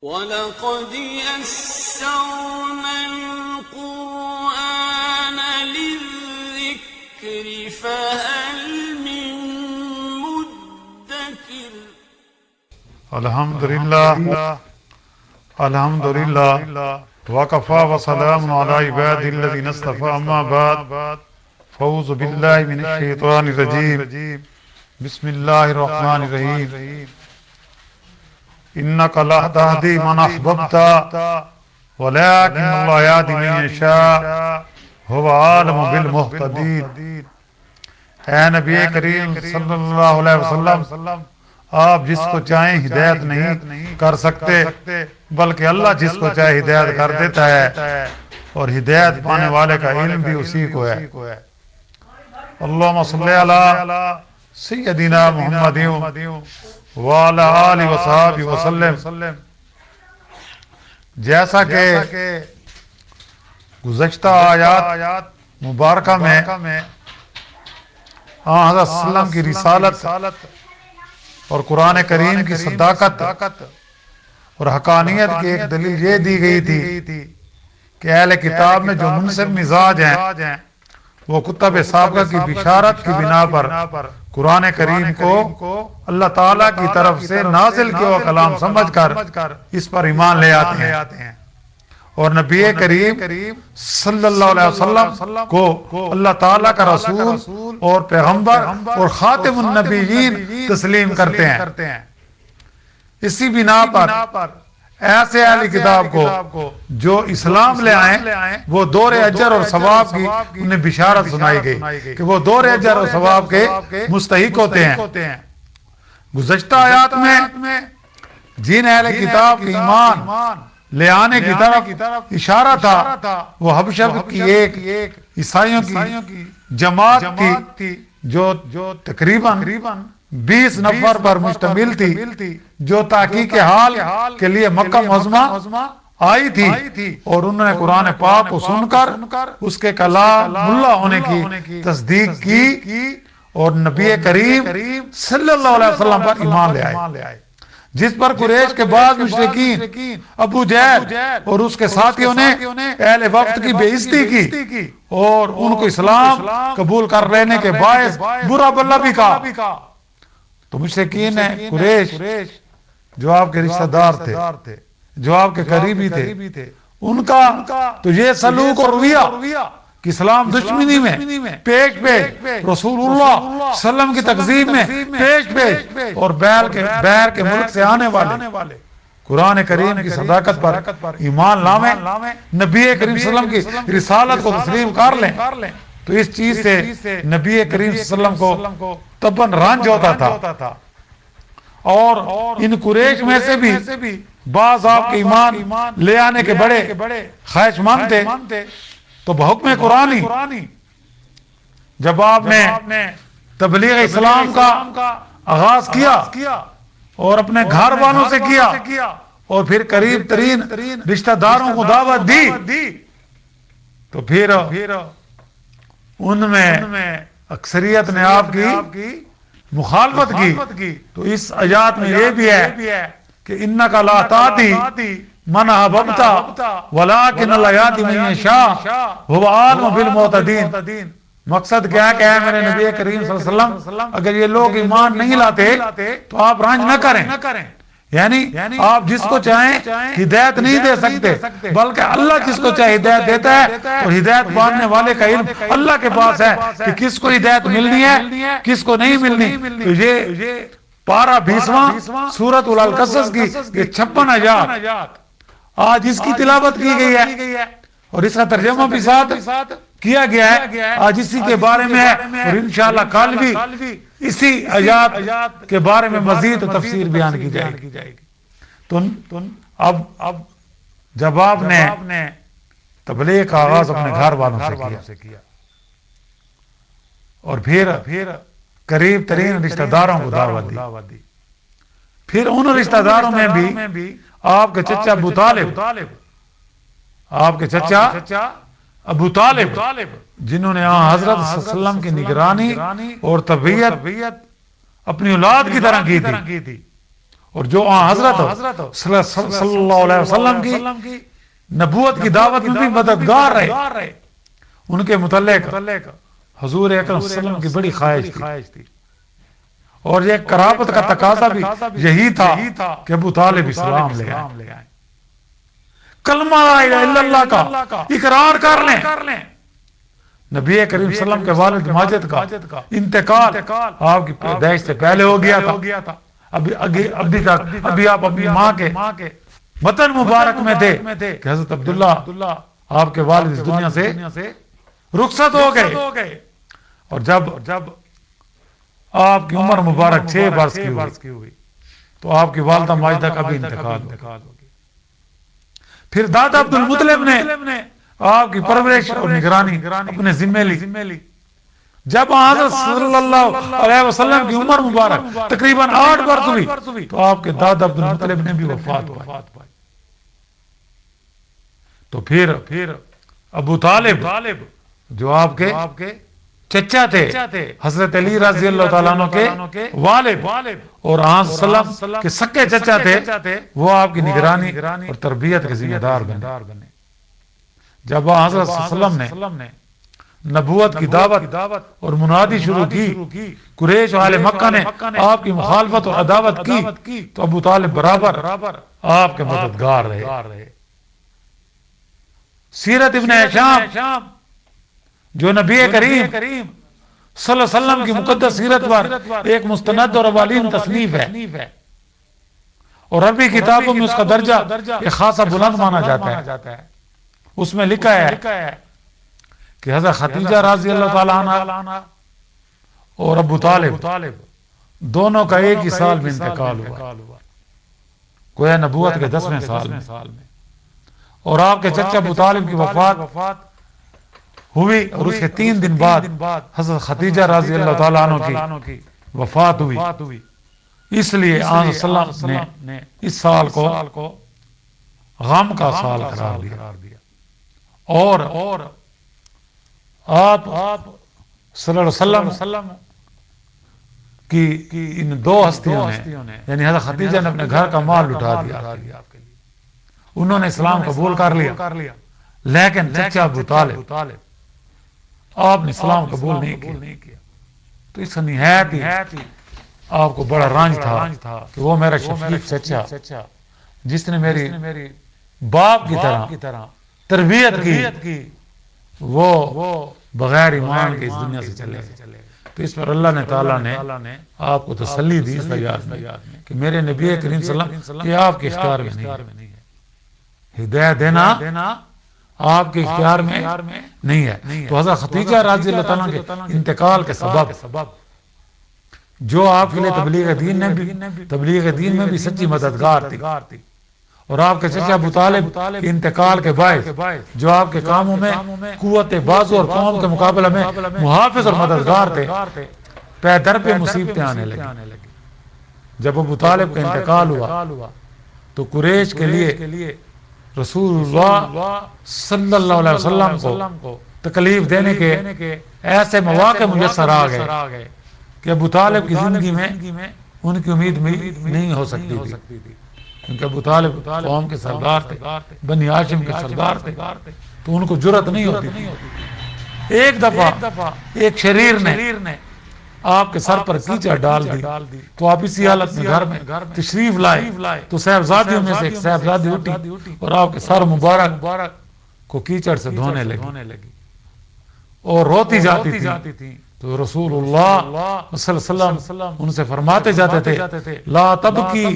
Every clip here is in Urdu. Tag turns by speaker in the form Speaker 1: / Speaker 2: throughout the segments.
Speaker 1: وَلَقَدْ يَسَّرْنَا الْقُرْآنَ لِلذِّكْرِ فَهَلْ مِن مُّدَّكِرٍ
Speaker 2: الحمدللہ وکفی وسلام علی عبادہ الذین اصطفی اما بعد فاعوذ باللہ من الشیطان الرجیم بسم اللہ الرحمن الرحیم انک لا تہدی من احببت ولکن اللہ یہدی من یشاء هو عالم بالمہتدین۔ اے نبی کریم صلی اللہ علیہ وسلم، آپ جس کو چاہیں ہدایت نہیں کر سکتے بلکہ اللہ جس کو چاہے ہدایت کر دیتا ہے، اور ہدایت پانے والے کا علم بھی اسی کو ہے۔ اللہم صلی علی سیدنا محمد وعلی آلہ وصحبہ وسلم۔ جیسا کہ گزشتہ آیات مبارکہ میں حضرت صلی اللہ علیہ وسلم کی رسالت اور قرآن کریم کی صداقت اور حقانیت کی ایک دلیل یہ دی گئی تھی کہ اہل کتاب میں جو منصف مزاج ہیں وہ کتب سابقہ کی بشارت کی بنا پر قرآن کریم کو اللہ تعالیٰ کی طرف سے نازل کیا ہوا کلام سمجھ کر اس پر ایمان لے آتے ہیں، اور نبی کریم صلی اللہ علیہ وسلم کو اللہ تعالیٰ کا رسول اور پیغمبر اور خاتم النبیین تسلیم کرتے ہیں۔ اسی بنا پر ایسے اہل کتاب کو جو اسلام لے آئیں وہ دور اجر اور ثواب کی انہیں بشارت سنائی گئی کہ وہ دور اجر اور ثواب کے مستحق ہوتے ہیں۔ گزشتہ آیات میں جن اہل کتاب کے ایمان لے آنے کی طرف اشارہ تھا وہ حبشہ کی ایک عیسائیوں کی جماعت تھی جو تقریباً 20 نفر پر مشتمل تھی، جو تحقیق حال کے لیے مکہ معظمہ آئی تھی، اور انہوں نے قرآن پاک کو سن کر اس کے کلام اللہ ہونے کی تصدیق کی اور نبی کریم صلی اللہ علیہ وسلم پر ایمان لے آئے، جس پر قریش کے بعض مشرکین ابو جہل اور اس کے ساتھیوں نے اہل وقت کی بے عزتی کی اور ان کو اسلام قبول کر لینے کے باعث برا بھلا بھی کہا۔ تو مشرکین قریش جو آپ کے رشتہ دار تھے، جو آپ کے قریبی تھے، ان کا تو یہ سلوک اور رویہ کہ اسلام دشمنی میں پیش رسول اللہ صلی اللہ علیہ وسلم کی تکذیب میں پیش اور بہر کے ملک سے آنے والے قرآن کریم کی صداقت پر ایمان لامیں، نبی کریم صلی اللہ علیہ وسلم کی رسالت کو تسلیم کر لیں، تو اس چیز سے نبی کریم صلی اللہ علیہ وسلم کو تباً رنج ہوتا تھا، اور ان قریش میں سے بھی بعض آپ کے ایمان لے آنے کے بڑے خواہش مند تھے۔ تو بحکم قرآنی جب آپ نے تبلیغ اسلام کا آغاز کیا اور اپنے گھر والوں سے کیا اور پھر قریب ترین رشتہ داروں کو دعوت دی، تو پھر ان میں اکثریت نے آپ کی مخالفت کی۔ تو اس آیات میں یہ بھی ہے کہ انک لا تہدی من احببت ولکن اللہ یہدی من یشاء هو عالم بالمہتدین۔ مقصد کیا ہے کہ اے میرے نبی کریم صلی اللہ علیہ وسلم، اگر یہ لوگ ایمان نہیں لاتے تو آپ رنج نہ کریں، یعنی آپ جس کو چاہیں ہدایت نہیں دے سکتے بلکہ اللہ جس کو چاہے ہدایت دیتا ہے، اور ہدایت پانے والے کا علم اللہ کے پاس ہے کہ کس کو ہدایت ملنی ہے کس کو نہیں ملنی۔ تو یہ پارہ 20واں سورۃ القصص کی یہ 56 آیات آج اس کی تلاوت کی گئی ہے، اور اس کا ترجمہ بھی ساتھ کیا گیا ہے، آج اسی کے بارے میں ہے، اور انشاءاللہ کل بھی اسی آیات کے بارے میں مزید تفسیر بیان کی جائے گی۔ تو اب جب آپ نے تبلیغ کا آغاز اپنے گھر والوں سے کیا اور پھر قریب ترین رشتہ داروں کو دعوت دی، پھر ان رشتہ داروں میں بھی آپ کے چچا ابو طالب، آپ کے چچا ابو طالب جنہوں نے حضرت صلی اللہ علیہ وسلم کی نگرانی اور تربیت اپنی اولاد کی طرح کی تھی، اور جو حضرت صلی اللہ علیہ وسلم کی نبوت کی دعوت میں بھی مددگار رہے، ان کے متعلق حضور اکرم صلی اللہ علیہ وسلم کی بڑی خواہش تھی، اور یہ قرابت کا تقاضا بھی یہی تھا کہ ابو طالب اسلام لے آئیں، کلمہ لا الہ الا اللہ کا اقرار کر لیں۔ نبی کریم صلی اللہ علیہ وسلم کے والد ماجد کا انتقال آپ کی پیدائش سے پہلے ہو گیا تھا، ابھی آپ اپنی ماں کے وطن مبارک میں تھے کہ حضرت عبداللہ آپ کے والد اس دنیا سے رخصت ہو گئے، اور جب آپ کی عمر مبارک 6 برس کی ہوئی تو آپ کی والدہ ماجدہ کا بھی انتقال ہو گیا۔ پھر دادا عبد المطلب نے آپ کی پرورش اور نگرانی اپنے ذمے لی۔ جب حضرت صلی اللہ علیہ وسلم کی عمر مبارک تقریباً 8 برس ہوئی تو آپ کے دادا عبد المطلب نے بھی وفات پائی۔ تو پھر ابو طالب جو آپ کے چچا تھے، حضرت علی رضی اللہ تعالیٰ عنہ کے والد اور آن سلم کے سکے چچا تھے، وہ آپ کی نگرانی اور تربیت کے ذمہ دار بنے۔ جب حضرت صلی اللہ علیہ وسلم نے نبوت کی دعوت اور منادی شروع کی، قریش و اہل مکہ نے آپ کی مخالفت اور عداوت کی، تو ابو طالب برابر آپ کے مددگار رہے۔ سیرت ابن ہشام جو نبی کریم صلی اللہ علیہ وسلم کی مقدس سیرت پر ایک مستند اور اولین تصنیف ہے، اور عربی کتابوں میں اس کا درجہ ایک خاصا بلند مانا جاتا ہے۔ اس میں لکھا ہے کہ حضرت خدیجہ رضی اللہ تعالیٰ عنہ اور ابو طالب دونوں کا ایک ہی سال میں انتقال ہوا، گویا نبوت کے 10ویں سال میں، اور آپ کے چچا ابو طالب کی وفات ہوئی، اور اس کے 3 دن بعد حضرت خدیجہ رضی اللہ تعالیٰ عنہ کی وفات ہوئی۔ اس لیے آن صلی اللہ علیہ وسلم نے اس سال کو غم کا سال قرار دیا، اور آپ صلی اللہ علیہ وسلم کی ان 2 ہستیوں نے، یعنی حضرت خدیجہ نے اپنے گھر کا مال لٹا دیا، انہوں نے اسلام قبول کر لیا، لیکن چچا ابو طالب آپ نے اسلام قبول نہیں کیا۔ تو اس نہایت ہی آپ کو بڑا رنج تھا کہ وہ میرا شفیق چچا جس نے میری باپ کی طرح تربیت کی، وہ بغیر ایمان کے اس دنیا سے چلے گئے۔ تو اس پر اللہ تعالیٰ نے آپ کو تسلی دی اس آیات میں کہ میرے نبی کریم صلی اللہ علیہ وسلم کہ آپ کے اختیار میں نہیں ہے، ہدایت دینا آپ کے اختیار میں نہیں ہے۔ تو حضرت خدیجہ رضی اللہ تعالیٰ کے انتقال کے سبب جو آپ کے لیے تبلیغ دین میں بھی سچی مددگار تھی، اور آپ کے چچا ابو طالب انتقال کے باعث جو آپ کے کاموں میں قوت بازو اور قوم کے مقابلے میں محافظ اور مددگار تھے، پہ در پہ مصیبتیں آنے لگی۔ جب ابو طالب کا انتقال ہوا تو قریش کے لیے رسول اللہ صلی اللہ علیہ وسلم کو تکلیف دینے کے ایسے مواقع میسر آ گئے کہ ابو طالب کی زندگی میں ان کی امید نہیں ہو سکتی تھی، کیونکہ ابو طالب قوم کے سردار تھے، بنی ہاشم کے سردار تھے، تو ان کو جرأت نہیں ہوتی تھی۔ ایک دفعہ ایک شریر نے آپ کے سر پر کیچڑ ڈال دی، تو آپ اسی حالت میں گھر میں تشریف لائے، تو صاحبزادیوں میں سے ایک صاحبزادی اٹھی اور آپ کے سر مبارک کو کیچڑ سے دھونے لگی اور روتی جاتی تھی۔ تو رسول اللہ صلی اللہ علیہ وسلم ان سے فرماتے جاتے تھے لا تبکی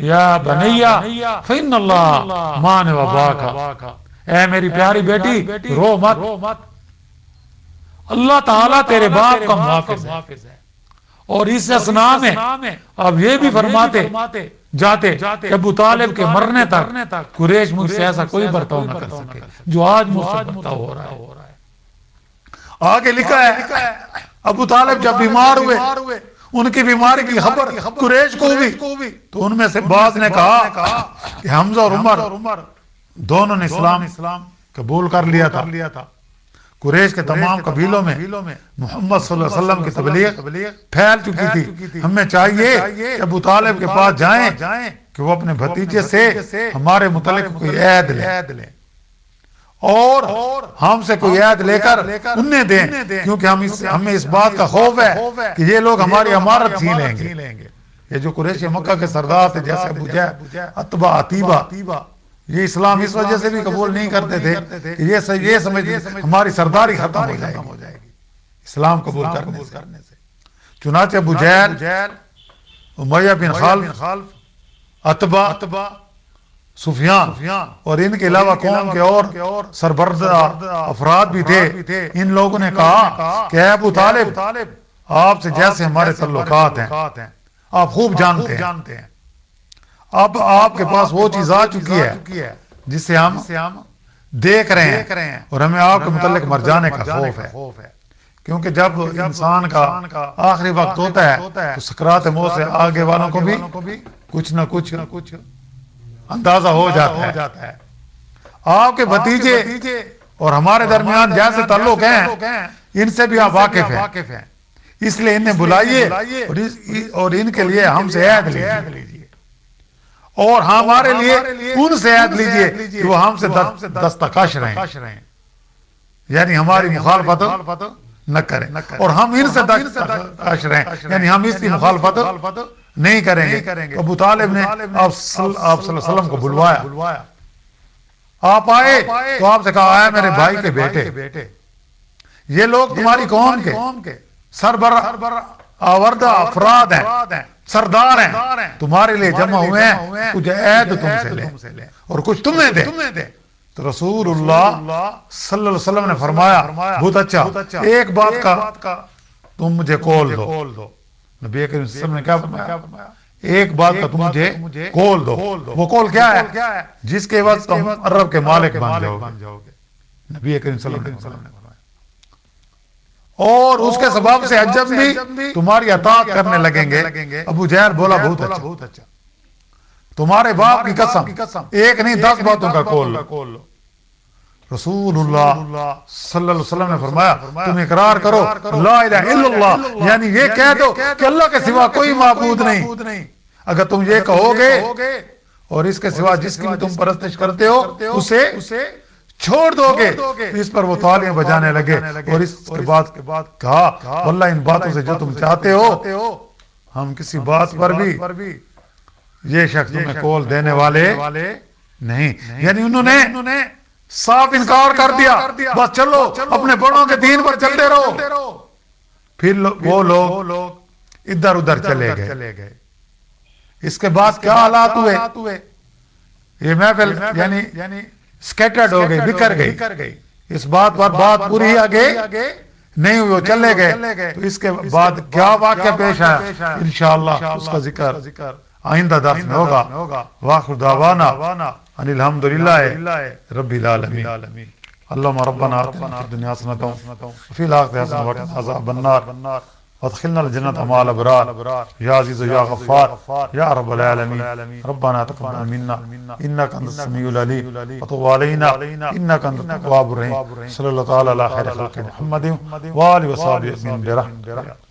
Speaker 2: یا بنیا فإن اللہ مان وباکا، اے میری پیاری بیٹی رو مت، اللہ تعالیٰ تیرے باپ کا محافظ ہے۔ اور اس اسنا میں اب یہ بھی فرماتے جاتے کہ ابو طالب کے مرنے تک قریش مجھ سے ایسا کوئی برتاؤ نہ کر سکے جو آج مجھ سے برتاؤ ہو رہا ہے۔ آگے لکھا ہے ابو طالب جب بیمار ہوئے، ان کی بیماری کی خبر قریش کو ہوئی، تو ان میں سے بعض نے کہا کہ حمزہ اور عمر دونوں نے اسلام قبول کر لیا تھا۔ قریش کے تمام قبیلوں میں محمد صلی اللہ علیہ وسلم کی تبلیغ پھیل چکی تھی. ہمیں چاہیے کہ ابو طالب کے پاس جائیں کہ وہ اپنے بھتیجے سے ہمارے متعلق کوئی عہد لیں اور ہم سے کوئی عہد لے کر انہیں دیں، کیونکہ ہمیں اس بات کا خوف ہے کہ یہ لوگ ہماری امارت چھین لیں گے. یہ جو قریش مکہ کے سردار تھے جیسے ابو جہل، عتبہ، عتیبہ، یہ اسلام اس وجہ سے بھی قبول نہیں کرتے تھے کہ یہ سمجھتے ہماری سرداری ختم ہو جائے گی اسلام قبول کرنے سے. چنانچہ ابو جہل، امیہ بن خلف، عتبہ، سفیان اور ان کے علاوہ قوم کے اور سربردہ افراد بھی تھے. ان لوگوں نے کہا کہ اے ابو طالب، آپ سے جیسے ہمارے تعلقات ہیں آپ خوب جانتے ہیں، اب آپ کے پاس وہ چیز آ چکی ہے جسے ہم دیکھ رہے ہیں اور ہمیں آپ کے متعلق مر جانے کا خوف ہے. کیونکہ جب انسان کا آخری وقت ہوتا ہے تو سکرات موت سے آگے والوں کو بھی کچھ نہ کچھ اندازہ ہو جاتا ہے. آپ کے بھتیجے اور ہمارے درمیان جیسے تعلق ہیں ان سے بھی آپ واقف ہیں، اس لیے انہیں بلائیے اور ان کے لیے ہم سے عہد لیجیے اور ہمارے لیے ان سے عہد لیجیے کہ وہ ہم سے دستکش رہیں، یعنی ہماری مخالفت نہ کریں، اور ہم ان سے دستکش رہیں یعنی ہم اس کی مخالفت نہیں کریں گے. ابو طالب نے آپ صلی اللہ علیہ وسلم کو بلوایا. آپ آئے تو آپ سے کہا ہے میرے بھائی کے بیٹے، یہ لوگ تمہاری قوم کے سربراہ آوردہ افراد ہیں، سردار ہیں، تمہارے لیے جمع ہوئے ہیں، کچھ عہد تم سے لیں اور کچھ تمہیں دے. تو رسول اللہ صلی اللہ علیہ وسلم نے فرمایا بہت اچھا، ایک بات کا تم مجھے کول دو. نبی کریم صلی اللہ علیہ وسلم نے کیا فرمایا؟ ایک بات کا تم مجھے کول دو. وہ کول کیا ہے؟ جس کے بعد تم عرب کے مالک بن جاؤ گے. نبی کریم صلی اللہ علیہ وسلم نے فرمایا، اور اس کے سبب سے عجم بھی تمہاری اطاعت کرنے لگیں گے. ابو جہل بولا بہت اچھا، تمہارے باپ کی قسم ایک نہیں 10 باتوں کا کول لو. رسول اللہ صلی اللہ علیہ وسلم نے فرمایا تم اقرار کرو لا الہ الا اللہ، یعنی یہ کہہ دو کہ اللہ کے سوا کوئی معبود نہیں. اگر تم یہ کہو گے اور اس کے سوا جس کی بھی تم پرستش کرتے ہو اسے چھوڑ دو گے، اس پر وہ تالیاں بجانے لگے اور اس کے بعد کہا واللہ ان باتوں سے جو تم چاہتے ہو ہم کسی بات پر بھی یہ شخص تمہیں کول دینے والے نہیں. یعنی انہوں نے صاف انکار کر دیا، بس چلو اپنے بڑوں کے دین پر چلتے رہو. پھر وہ لوگ ادھر ادھر چلے گئے. اس کے بعد کیا حالات ہوئے؟ یہ محفل یعنی سکیٹرڈ ہو گئی، بکھر گئی. اس بات پر بات پوری آگے نہیں ہوئی، وہ چلے گئے. تو اس کے بعد کیا واقعہ پیش آیا انشاءاللہ اس کا ذکر آئندہ درس میں ہوگا. وآخر دعوانا ان الحمدللہ رب العالمین. اللهم ربنا آتنا في الدنيا حسنة وفي الآخرة حسنة وقنا عذاب النار وادخلنا الجنة مع الأبرار يا عزيز يا غفار يا رب العالمين. ربنا تقبل منا إنك أنت السميع العليم وتب علينا إنك أنت التواب الرحيم. صلى الله تعالى على خير خلق محمد وآله وصحبه أجمعين برحمتك.